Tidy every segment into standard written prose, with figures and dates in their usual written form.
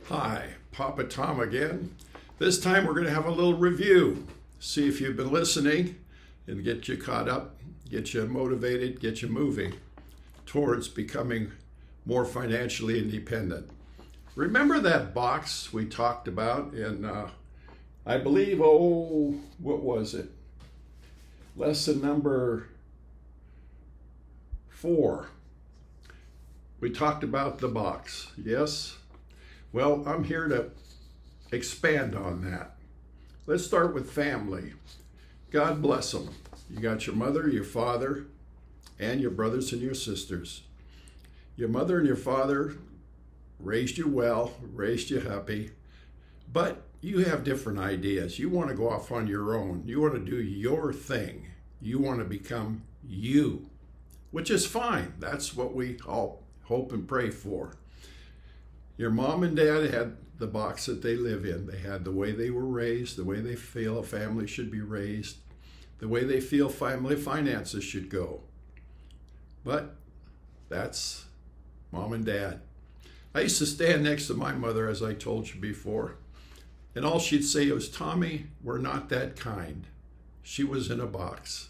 Hi, Papa Tom again. This time we're going to have a little review. See if you've been listening and get you caught up, get you motivated, get you moving towards becoming more financially independent. Remember that box we talked about in, I believe, what was it? Lesson number 4. We talked about the box, yes? Well, I'm here to expand on that. Let's start with family. God bless them. You got your mother, your father, and your brothers and your sisters. Your mother and your father raised you well, raised you happy, but you have different ideas. You want to go off on your own. You want to do your thing. You want to become you, which is fine. That's what we all hope and pray for. Your mom and dad had the box that they live in. They had the way they were raised, the way they feel a family should be raised, the way they feel family finances should go. But that's mom and dad. I used to stand next to my mother, as I told you before, and all she'd say was, "Tommy, we're not that kind." She was in a box.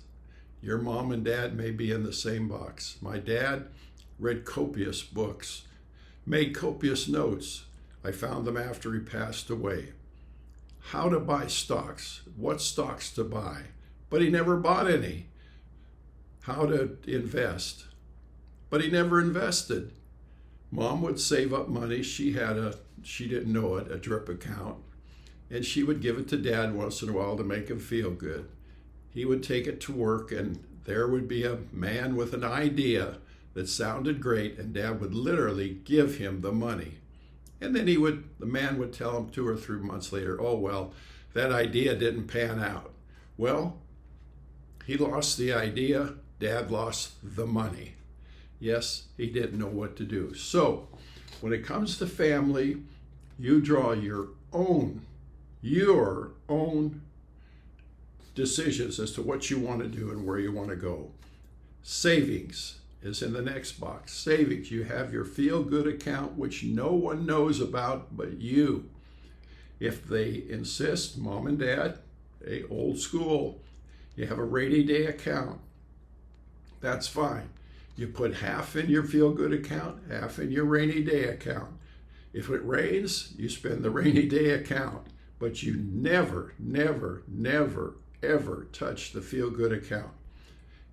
Your mom and dad may be in the same box. My dad read copious books, made copious notes. I found them after he passed away. How to buy stocks, what stocks to buy, but he never bought any. How to invest, but he never invested. Mom would save up money. She didn't know it, a drip account, and she would give it to Dad once in a while to make him feel good. He would take it to work, and there would be a man with an idea that sounded great, and Dad would literally give him the money. And then the man would tell him 2 or 3 months later, "Oh, well, that idea didn't pan out." Well, he lost the idea, Dad lost the money. Yes, he didn't know what to do. So, when it comes to family, you draw your own decisions as to what you want to do and where you want to go. Savings is in the next box. Savings, you have your feel-good account, which no one knows about but you. If they insist, mom and dad, old school, you have a rainy day account. That's fine. You put half in your feel-good account, half in your rainy day account. If it rains, you spend the rainy day account, but you never, never, never, ever touch the feel-good account.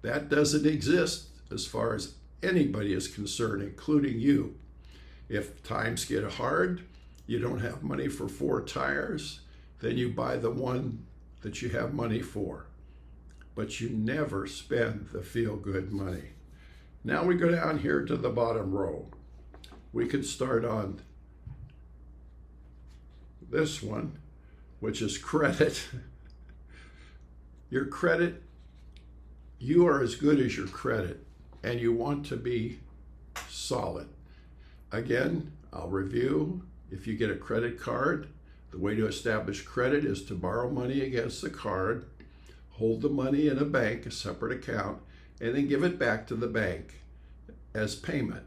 That doesn't exist as far as anybody is concerned, including you. If times get hard, you don't have money for 4 tires, then you buy the one that you have money for. But you never spend the feel-good money. Now we go down here to the bottom row. We could start on this one, which is credit. Your credit, you are as good as your credit, and you want to be solid. Again, I'll review. If you get a credit card, the way to establish credit is to borrow money against the card, hold the money in a bank, a separate account, and then give it back to the bank as payment.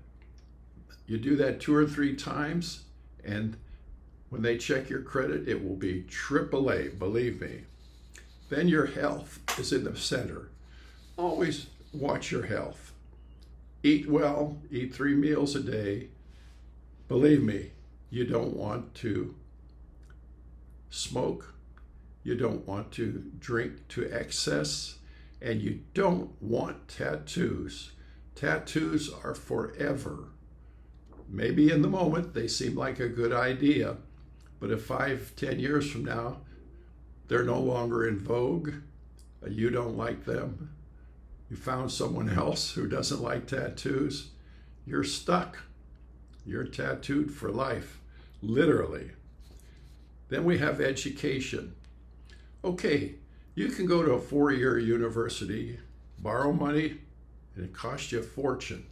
You do that 2 or 3 times, and when they check your credit, it will be AAA, believe me. Then your health is in the center. Always watch your health. Eat well, eat 3 meals a day. Believe me, you don't want to smoke, you don't want to drink to excess, and you don't want tattoos. Tattoos are forever. Maybe in the moment they seem like a good idea, but if 5-10 years from now they're no longer in vogue, you don't like them, you found someone else who doesn't like tattoos, you're stuck. You're tattooed for life, literally. Then we have education. Okay, you can go to a 4-year university, borrow money, and it costs you a fortune.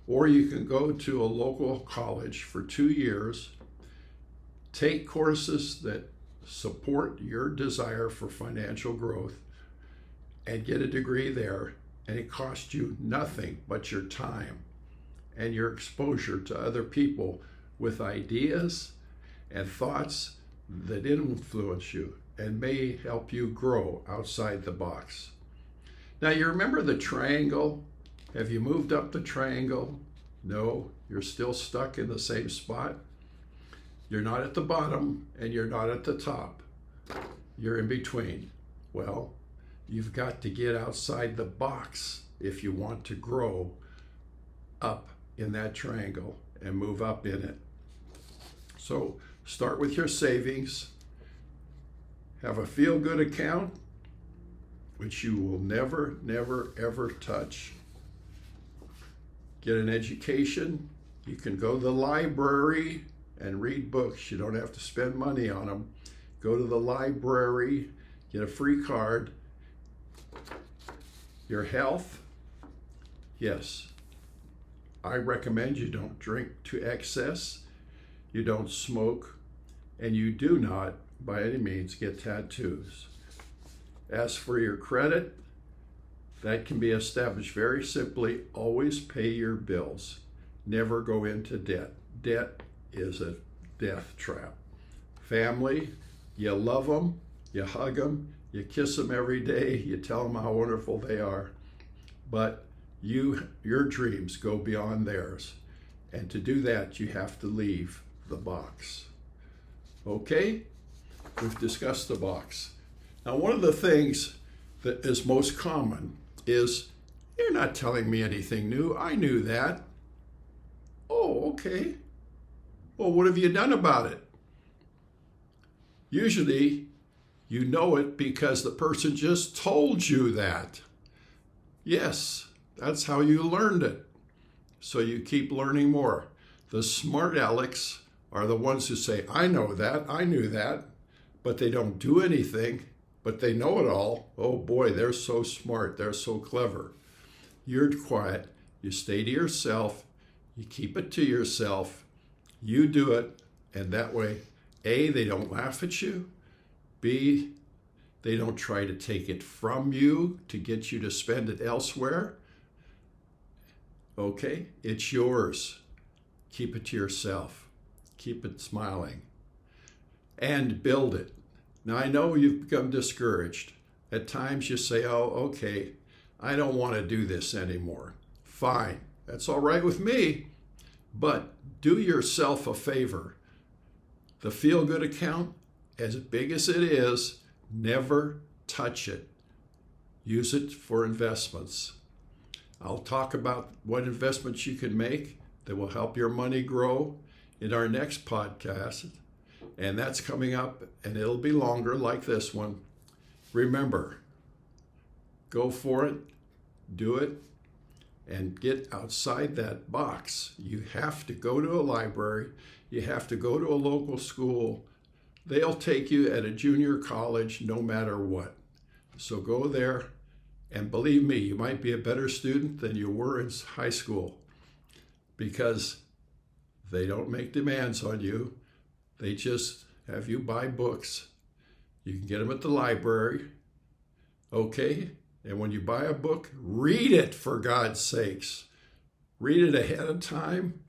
Or you can go to a local college for 2 years, take courses that support your desire for financial growth, and get a degree there, and it costs you nothing but your time and your exposure to other people with ideas and thoughts that influence you and may help you grow outside the box. Now, you remember the triangle? Have you moved up the triangle? No, you're still stuck in the same spot. You're not at the bottom and you're not at the top. You're in between. Well, you've got to get outside the box if you want to grow up in that triangle and move up in it. So start with your savings. Have a feel-good account, which you will never, never, ever touch. Get an education. You can go to the library and read books. You don't have to spend money on them. Go to the library, get a free card. Your health, yes. I recommend you don't drink to excess, you don't smoke, and you do not, by any means, get tattoos. As for your credit, that can be established very simply. Always pay your bills. Never go into debt. Debt is a death trap. Family, you love them, you hug them, you kiss them every day, you tell them how wonderful they are. But your dreams go beyond theirs. And to do that, you have to leave the box. Okay? We've discussed the box. Now, one of the things that is most common is, you're not telling me anything new. I knew that. Oh, okay. Well, what have you done about it? Usually, you know it because the person just told you that. Yes, that's how you learned it. So you keep learning more. The smart Alecs are the ones who say, I know that, I knew that, but they don't do anything, but they know it all. Oh boy, they're so smart, they're so clever. You're quiet, you stay to yourself, you keep it to yourself, you do it, and that way, A, they don't laugh at you, B, they don't try to take it from you to get you to spend it elsewhere. Okay, it's yours. Keep it to yourself. Keep it smiling. And build it. Now, I know you've become discouraged. At times you say, oh, okay, I don't want to do this anymore. Fine, that's all right with me. But do yourself a favor. The feel-good account, as big as it is, never touch it. Use it for investments. I'll talk about what investments you can make that will help your money grow in our next podcast. And that's coming up, and it'll be longer like this one. Remember, go for it, do it, and get outside that box. You have to go to a library. You have to go to a local school. They'll take you at a junior college no matter what. So go there, and believe me, you might be a better student than you were in high school because they don't make demands on you. They just have you buy books. You can get them at the library, okay? And when you buy a book, read it, for God's sakes. Read it ahead of time.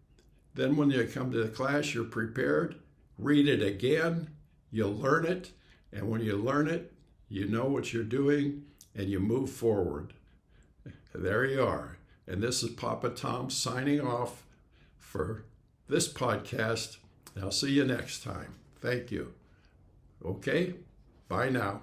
Then when you come to the class, you're prepared. Read it again. You'll learn it. And when you learn it, you know what you're doing and you move forward. There you are. And this is Papa Tom signing off for this podcast. I'll see you next time. Thank you. Okay? Bye now.